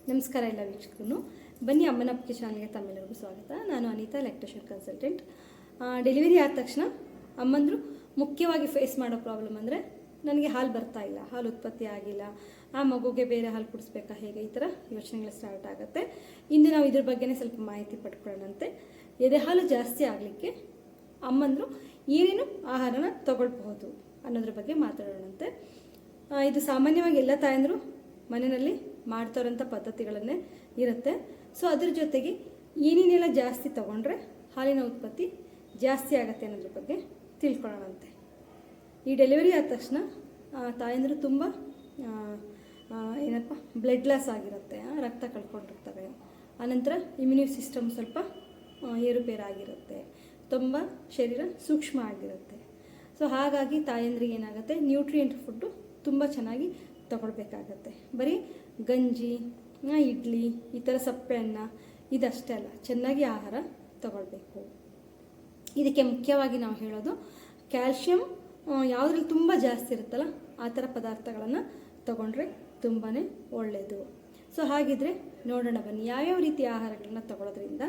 ನಮಸ್ಕಾರ ಎಲ್ಲ ವೀಕ್ಷಕರು. ಬನ್ನಿ ಅಮ್ಮನಪ್ಪಿಗೆ ಚಾನಲ್ಗೆ ತಮ್ಮೆಲ್ಲರಿಗೂ ಸ್ವಾಗತ. ನಾನು ಅನಿತಾ, ಲ್ಯಾಕ್ಟೇಷನ್ ಕನ್ಸಲ್ಟೆಂಟ್. ಡೆಲಿವರಿ ಆದ ತಕ್ಷಣ ಅಮ್ಮಂದರು ಮುಖ್ಯವಾಗಿ ಫೇಸ್ ಮಾಡೋ ಪ್ರಾಬ್ಲಮ್ ಅಂದರೆ ನನಗೆ ಹಾಲು ಬರ್ತಾ ಇಲ್ಲ, ಹಾಲು ಉತ್ಪತ್ತಿ ಆಗಿಲ್ಲ, ಆ ಮಗುಗೆ ಬೇರೆ ಹಾಲು ಕುಡಿಸ್ಬೇಕಾ, ಹೇಗೆ ಈ ಥರ ಯೋಚನೆಗಳು ಸ್ಟಾರ್ಟ್ ಆಗುತ್ತೆ. ಇಂದು ನಾವು ಇದ್ರ ಬಗ್ಗೆನೇ ಸ್ವಲ್ಪ ಮಾಹಿತಿ ಪಡ್ಕೊಳ್ಳೋಣಂತೆ. ಎದೆ ಹಾಲು ಜಾಸ್ತಿ ಆಗಲಿಕ್ಕೆ ಅಮ್ಮಂದರು ಏನೇನು ಆಹಾರನ ತಗೊಳ್ಬಹುದು ಅನ್ನೋದ್ರ ಬಗ್ಗೆ ಮಾತಾಡೋಣಂತೆ. ಇದು ಸಾಮಾನ್ಯವಾಗಿ ಎಲ್ಲ ತಾಯಂದರು ಮನೆಯಲ್ಲಿ ಮಾಡ್ತಾರಂಥ ಪದ್ಧತಿಗಳನ್ನೇ ಇರುತ್ತೆ. ಸೊ ಅದ್ರ ಜೊತೆಗೆ ಏನೇನೆಲ್ಲ ಜಾಸ್ತಿ ತಗೊಂಡ್ರೆ ಹಾಲಿನ ಉತ್ಪತ್ತಿ ಜಾಸ್ತಿ ಆಗುತ್ತೆ ಅನ್ನೋದ್ರ ಬಗ್ಗೆ ತಿಳ್ಕೊಳ್ಳೋಣಂತೆ. ಈ ಡೆಲಿವರಿ ಆದ ತಕ್ಷಣ ತಾಯಂದರು ತುಂಬ ಬ್ಲಡ್ ಲಾಸ್ ಆಗಿರುತ್ತೆ, ರಕ್ತ ಕಳ್ಕೊಂಡಿರ್ತಾರೆ. ಆನಂತರ ಇಮ್ಯುನಿ ಸಿಸ್ಟಮ್ ಸ್ವಲ್ಪ ಏರುಪೇರಾಗಿರುತ್ತೆ, ತುಂಬ ಶರೀರ ಸೂಕ್ಷ್ಮ ಆಗಿರುತ್ತೆ. ಸೊ ಹಾಗಾಗಿ ತಾಯಂದ್ರಿಗೆ ಏನಾಗುತ್ತೆ, ನ್ಯೂಟ್ರಿಯೆಂಟ್ ಫುಡ್ಡು ತುಂಬ ಚೆನ್ನಾಗಿ ತಗೊಳ್ಬೇಕಾಗತ್ತೆ. ಬರೀ ಗಂಜಿ, ಇಡ್ಲಿ, ಈ ಥರ ಸಪ್ಪೆ ಅನ್ನ ಇದಷ್ಟೇ ಅಲ್ಲ, ಚೆನ್ನಾಗಿ ಆಹಾರ ತಗೊಳ್ಬೇಕು. ಇದಕ್ಕೆ ಮುಖ್ಯವಾಗಿ ನಾವು ಹೇಳೋದು ಕ್ಯಾಲ್ಶಿಯಂ ಯಾವುದ್ರಲ್ಲಿ ತುಂಬ ಜಾಸ್ತಿ ಇರುತ್ತಲ್ಲ ಆ ಥರ ಪದಾರ್ಥಗಳನ್ನು ತಗೊಂಡ್ರೆ ತುಂಬಾ ಒಳ್ಳೆಯದು. ಸೊ ಹಾಗಿದ್ರೆ ನೋಡೋಣ ಬನ್ನಿ, ಯಾವ್ಯಾವ ರೀತಿಯ ಆಹಾರಗಳನ್ನ ತಗೊಳ್ಳೋದ್ರಿಂದ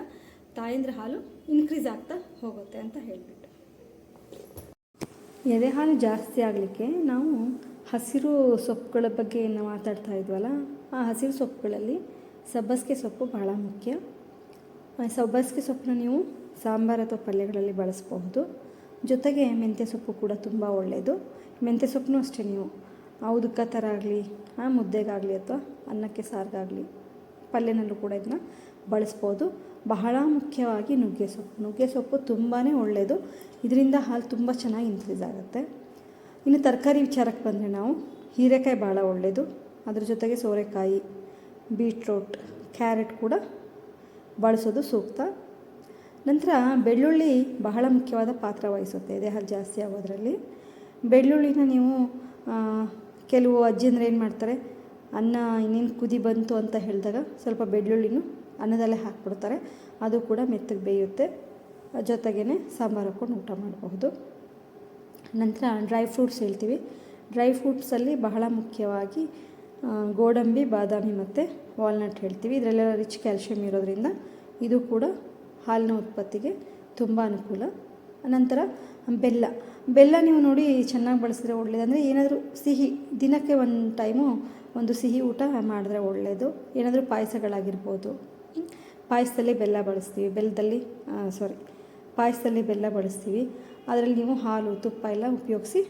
ತಾಯಂದ್ರ ಹಾಲು ಇನ್ಕ್ರೀಸ್ ಆಗ್ತಾ ಹೋಗುತ್ತೆ ಅಂತ ಹೇಳಿಬಿಟ್ಟು. ಎದೆ ಹಾಲು ಜಾಸ್ತಿ ಆಗಲಿಕ್ಕೆ ನಾವು ಹಸಿರು ಸೊಪ್ಪುಗಳ ಬಗ್ಗೆ ಏನು ಮಾತಾಡ್ತಾ ಇದ್ವಲ್ಲ, ಆ ಹಸಿರು ಸೊಪ್ಪುಗಳಲ್ಲಿ ಸಬ್ಬಸಿಗೆ ಸೊಪ್ಪು ಬಹಳ ಮುಖ್ಯ. ಸಬ್ಬಸಿಗೆ ಸೊಪ್ಪನ್ನ ನೀವು ಸಾಂಬಾರು ಅಥವಾ ಪಲ್ಯಗಳಲ್ಲಿ ಬಳಸಬಹುದು. ಜೊತೆಗೆ ಮೆಂತ್ಯ ಸೊಪ್ಪು ಕೂಡ ತುಂಬ ಒಳ್ಳೆಯದು. ಮೆಂತ್ಯ ಸೊಪ್ಪನ್ನು ಅಷ್ಟೇ ನೀವು ಉದಕ ಥರ ಆಗಲಿ, ಮುದ್ದೆಗಾಗಲಿ ಅಥವಾ ಅನ್ನಕ್ಕೆ ಸಾರಿಗಾಗಲಿ ಪಲ್ಯನಲ್ಲೂ ಕೂಡ ಇದನ್ನ ಬಳಸ್ಬೋದು. ಬಹಳ ಮುಖ್ಯವಾಗಿ ನುಗ್ಗೆ ಸೊಪ್ಪು ತುಂಬಾ ಒಳ್ಳೆಯದು. ಇದರಿಂದ ಹಾಲು ತುಂಬ ಚೆನ್ನಾಗಿ ಇನ್ಕ್ರೀಸ್ ಆಗುತ್ತೆ. ಇನ್ನು ತರಕಾರಿ ವಿಚಾರಕ್ಕೆ ಬಂದರೆ ನಾವು ಹೀರೆಕಾಯಿ ಭಾಳ ಒಳ್ಳೆಯದು. ಅದ್ರ ಜೊತೆಗೆ ಸೋರೆಕಾಯಿ, ಬೀಟ್ರೋಟ್, ಕ್ಯಾರೆಟ್ ಕೂಡ ಬಳಸೋದು ಸೂಕ್ತ. ನಂತರ ಬೆಳ್ಳುಳ್ಳಿ ಬಹಳ ಮುಖ್ಯವಾದ ಪಾತ್ರ ವಹಿಸುತ್ತೆ ಎದೆ ಹಾಲು ಜಾಸ್ತಿ ಆಗೋದ್ರಲ್ಲಿ. ಬೆಳ್ಳುಳ್ಳಿನ ನೀವು ಕೆಲವು ಅಜ್ಜಿಯಂದ್ರೆ ಏನು ಮಾಡ್ತಾರೆ, ಅನ್ನ ಇನ್ನೇನು ಕುದಿ ಬಂತು ಅಂತ ಹೇಳಿದಾಗ ಸ್ವಲ್ಪ ಬೆಳ್ಳುಳ್ಳಿನೂ ಅನ್ನದಲ್ಲೇ ಹಾಕ್ಬಿಡ್ತಾರೆ. ಅದು ಕೂಡ ಮೆತ್ತಗೆ ಬೇಯುತ್ತೆ, ಜೊತೆಗೇ ಸಾಂಬಾರು ಹಾಕ್ಕೊಂಡು ಊಟ ಮಾಡಬಹುದು. ನಂತರ ಡ್ರೈ ಫ್ರೂಟ್ಸ್ ಹೇಳ್ತೀವಿ. ಡ್ರೈ ಫ್ರೂಟ್ಸಲ್ಲಿ ಬಹಳ ಮುಖ್ಯವಾಗಿ ಗೋಡಂಬಿ, ಬಾದಾಮಿ ಮತ್ತು ವಾಲ್ನಟ್ ಹೇಳ್ತೀವಿ. ಇದರಲ್ಲೆಲ್ಲ ರಿಚ್ ಕ್ಯಾಲ್ಶಿಯಂ ಇರೋದ್ರಿಂದ ಇದು ಕೂಡ ಹಾಲಿನ ಉತ್ಪತ್ತಿಗೆ ತುಂಬ ಅನುಕೂಲ. ನಂತರ ಬೆಲ್ಲ ನೀವು ನೋಡಿ ಚೆನ್ನಾಗಿ ಬಳಸಿದ್ರೆ ಒಳ್ಳೆಯದು. ಅಂದರೆ ಏನಾದರೂ ಸಿಹಿ ದಿನಕ್ಕೆ ಒಂದು ಟೈಮು ಒಂದು ಸಿಹಿ ಊಟ ಮಾಡಿದ್ರೆ ಒಳ್ಳೆಯದು. ಏನಾದರೂ ಪಾಯಸಗಳಾಗಿರ್ಬೋದು, ಪಾಯಸದಲ್ಲಿ ಬೆಲ್ಲ ಬಳಸ್ತೀವಿ. ಅದರಲ್ಲಿ ನೀವು ಹಾಲು, ತುಪ್ಪ ಎಲ್ಲ ಉಪಯೋಗಿಸಿ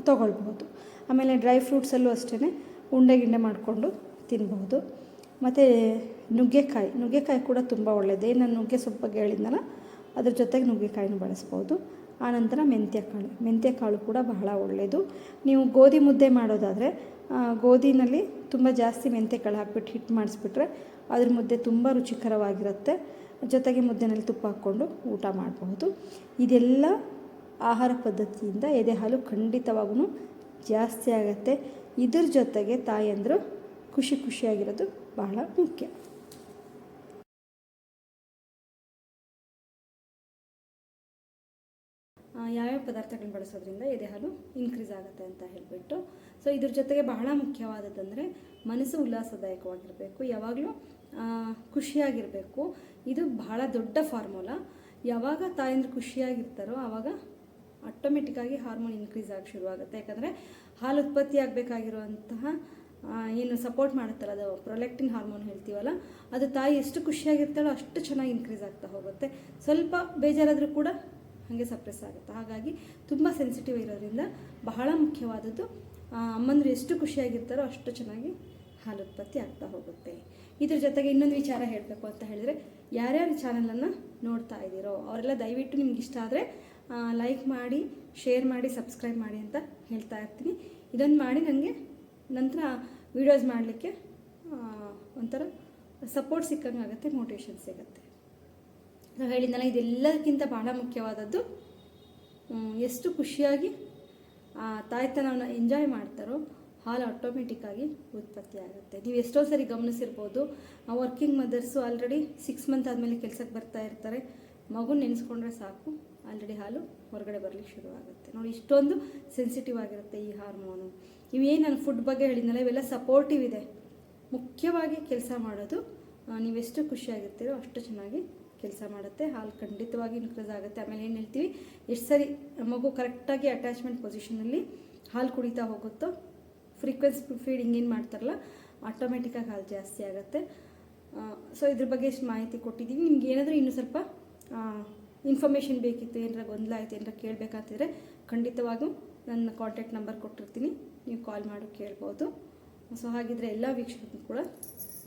ತೊಗೊಳ್ಬಹುದು. ಆಮೇಲೆ ಡ್ರೈ ಫ್ರೂಟ್ಸಲ್ಲೂ ಅಷ್ಟೇ ಉಂಡೆ ಮಾಡಿಕೊಂಡು ತಿನ್ಬಹುದು. ಮತ್ತು ನುಗ್ಗೆಕಾಯಿ ಕೂಡ ತುಂಬ ಒಳ್ಳೆಯದು. ನಾನು ನುಗ್ಗೆ ಸೊಪ್ಪು ಬಗ್ಗೆ ಹೇಳಿದ್ನಲ್ಲ, ಅದ್ರ ಜೊತೆಗೆ ನುಗ್ಗೆಕಾಯಿನೂ ಬಳಸ್ಬೋದು. ಆನಂತರ ಮೆಂತ್ಯಕಾಳು ಕೂಡ ಬಹಳ ಒಳ್ಳೆಯದು. ನೀವು ಗೋಧಿ ಮುದ್ದೆ ಮಾಡೋದಾದರೆ ಗೋಧಿನಲ್ಲಿ ತುಂಬ ಜಾಸ್ತಿ ಮೆಂತ್ಯಕಾಳು ಹಾಕ್ಬಿಟ್ಟು ಹಿಟ್ಟು ಮಾಡಿಸ್ಬಿಟ್ರೆ ಅದ್ರ ಮುದ್ದೆ ತುಂಬ ರುಚಿಕರವಾಗಿರುತ್ತೆ. ಜೊತೆಗೆ ಮುದ್ದೆನಲ್ಲಿ ತುಪ್ಪ ಹಾಕ್ಕೊಂಡು ಊಟ ಮಾಡಬಹುದು. ಇದೆಲ್ಲ ಆಹಾರ ಪದ್ಧತಿಯಿಂದ ಎದೆ ಹಾಲು ಖಂಡಿತವಾಗೂ ಜಾಸ್ತಿ ಆಗುತ್ತೆ. ಇದ್ರ ಜೊತೆಗೆ ತಾಯಂದರು ಖುಷಿಯಾಗಿರೋದು ಬಹಳ ಮುಖ್ಯ. ಯಾವ್ಯಾವ ಪದಾರ್ಥಗಳನ್ನ ಬಳಸೋದ್ರಿಂದ ಎದೆ ಹಾಲು ಇನ್ಕ್ರೀಸ್ ಆಗುತ್ತೆ ಅಂತ ಹೇಳಿಬಿಟ್ಟು. ಸೊ ಇದ್ರ ಜೊತೆಗೆ ಬಹಳ ಮುಖ್ಯವಾದದ್ದಂದರೆ ಮನಸ್ಸು ಉಲ್ಲಾಸದಾಯಕವಾಗಿರಬೇಕು, ಯಾವಾಗಲೂ ಖುಷಿಯಾಗಿರಬೇಕು. ಇದು ಬಹಳ ದೊಡ್ಡ ಫಾರ್ಮುಲಾ. ಯಾವಾಗ ತಾಯಂದ್ರು ಖುಷಿಯಾಗಿರ್ತಾರೋ ಆವಾಗ ಆಟೋಮೆಟಿಕ್ಕಾಗಿ ಹಾರ್ಮೋನ್ ಇನ್ಕ್ರೀಸ್ ಆಗಿ ಶುರುವಾಗುತ್ತೆ. ಯಾಕಂದರೆ ಹಾಲು ಉತ್ಪತ್ತಿ ಆಗಬೇಕಾಗಿರುವಂತಹ ಏನು ಸಪೋರ್ಟ್ ಮಾಡುತ್ತಲ್ಲ, ಅದು ಪ್ರೊಲ್ಯಾಕ್ಟಿನ್ ಹಾರ್ಮೋನ್ ಹೇಳ್ತೀವಲ್ಲ, ಅದು ತಾಯಿ ಎಷ್ಟು ಖುಷಿಯಾಗಿರ್ತಾಳೋ ಅಷ್ಟು ಚೆನ್ನಾಗಿ ಇನ್ಕ್ರೀಸ್ ಆಗ್ತಾ ಹೋಗುತ್ತೆ. ಸ್ವಲ್ಪ ಬೇಜಾರಾದರೂ ಕೂಡ ಹಾಗೆ ಸಪ್ರೆಸ್ ಆಗುತ್ತೆ. ಹಾಗಾಗಿ ತುಂಬ ಸೆನ್ಸಿಟಿವ್ ಇರೋದ್ರಿಂದ ಬಹಳ ಮುಖ್ಯವಾದದ್ದು ಅಮ್ಮಂದ್ರು ಎಷ್ಟು ಖುಷಿಯಾಗಿರ್ತಾರೋ ಅಷ್ಟು ಚೆನ್ನಾಗಿ ಹಾಲು ಉತ್ಪತ್ತಿ ಆಗ್ತಾ ಹೋಗುತ್ತೆ. ಇದ್ರ ಜೊತೆಗೆ ಇನ್ನೊಂದು ವಿಚಾರ ಹೇಳಬೇಕು ಅಂತ ಹೇಳಿದ್ರೆ, ಯಾರ್ಯಾರು ಚಾನಲನ್ನು ನೋಡ್ತಾ ಇದ್ದೀರೋ ಅವರೆಲ್ಲ ದಯವಿಟ್ಟು ನಿಮ್ಗೆ ಇಷ್ಟ ಆದರೆ ಲೈಕ್ ಮಾಡಿ, ಶೇರ್ ಮಾಡಿ, ಸಬ್ಸ್ಕ್ರೈಬ್ ಮಾಡಿ ಅಂತ ಹೇಳ್ತಾ ಇರ್ತೀನಿ. ಇದನ್ನು ಮಾಡಿ ನನಗೆ ನಂತರ ವೀಡಿಯೋಸ್ ಮಾಡಲಿಕ್ಕೆ ಒಂಥರ ಸಪೋರ್ಟ್ ಸಿಕ್ಕಂಗೆ ಆಗುತ್ತೆ, ಮೋಟಿವೇಶನ್ ಸಿಗುತ್ತೆ. ನಾವು ಹೇಳಿದ್ನಲ್ಲ, ಇದೆಲ್ಲದಕ್ಕಿಂತ ಬಹಳ ಮುಖ್ಯವಾದದ್ದು ಎಷ್ಟು ಖುಷಿಯಾಗಿ ತಾಯ್ತನವನ್ನು ಎಂಜಾಯ್ ಮಾಡ್ತಾರೋ ಹಾಲು ಆಟೋಮೆಟಿಕ್ಕಾಗಿ ಉತ್ಪತ್ತಿ ಆಗುತ್ತೆ. ನೀವು ಎಷ್ಟೋ ಸರಿ ಗಮನಿಸಿರ್ಬೋದು, ವರ್ಕಿಂಗ್ ಮದರ್ಸು ಆಲ್ರೆಡಿ 6 ಮಂತ್ ಆದಮೇಲೆ ಕೆಲಸಕ್ಕೆ ಬರ್ತಾ ಇರ್ತಾರೆ. ಮಗು ನೆನೆಸ್ಕೊಂಡ್ರೆ ಸಾಕು, ಆಲ್ರೆಡಿ ಹಾಲು ಹೊರಗಡೆ ಬರಲಿಕ್ಕೆ ಶುರುವಾಗುತ್ತೆ. ನೋಡಿ, ಇಷ್ಟೊಂದು ಸೆನ್ಸಿಟಿವ್ ಆಗಿರುತ್ತೆ ಈ ಹಾರ್ಮೋನು. ಇವೇನು ನಾನು ಫುಡ್ ಬಗ್ಗೆ ಹೇಳಿದ್ನಲ್ಲ, ಇವೆಲ್ಲ ಸಪೋರ್ಟಿವ್ ಇದೆ. ಮುಖ್ಯವಾಗಿ ಕೆಲಸ ಮಾಡೋದು ನೀವೆಷ್ಟು ಖುಷಿಯಾಗಿರ್ತೀರೋ ಅಷ್ಟು ಚೆನ್ನಾಗಿ ಕೆಲಸ ಮಾಡುತ್ತೆ. ಹಾಲು ಖಂಡಿತವಾಗಿ ಇನ್ಕ್ರೀಸ್ ಆಗುತ್ತೆ. ಆಮೇಲೆ ಏನು ಹೇಳ್ತೀವಿ, ಎಷ್ಟು ಸರಿ ಮಗು ಕರೆಕ್ಟಾಗಿ ಅಟ್ಯಾಚ್ಮೆಂಟ್ ಪೊಸಿಷನಲ್ಲಿ ಹಾಲು ಕುಡಿತಾ ಹೋಗುತ್ತೋ, ಫ್ರೀಕ್ವೆನ್ಸಿ ಫೀಡಿಂಗ್ ಏನು ಮಾಡ್ತಾರಲ್ಲ, ಆಟೋಮೆಟಿಕ್ಕಾಗಿ ಹಾಲು ಜಾಸ್ತಿ ಆಗುತ್ತೆ. ಸೊ ಇದ್ರ ಬಗ್ಗೆ ಎಷ್ಟು ಮಾಹಿತಿ ಕೊಟ್ಟಿದ್ದೀವಿ. ನಿಮ್ಗೆ ಏನಾದರೂ ಇನ್ನೂ ಸ್ವಲ್ಪ ಇನ್ಫಾರ್ಮೇಷನ್ ಬೇಕಿತ್ತು, ಏನಾರ ಗೊಂದಲ ಆಯಿತು, ಏನಾರ ಕೇಳಬೇಕಂತಿದ್ರೆ ಖಂಡಿತವಾಗೂ ನನ್ನ ಕಾಂಟ್ಯಾಕ್ಟ್ ನಂಬರ್ ಕೊಟ್ಟಿರ್ತೀನಿ, ನೀವು ಕಾಲ್ ಮಾಡಿ ಕೇಳ್ಬೋದು. ಸೊ ಹಾಗಿದ್ರೆ ಎಲ್ಲ ವೀಕ್ಷಕರಿಗೂ ಕೂಡ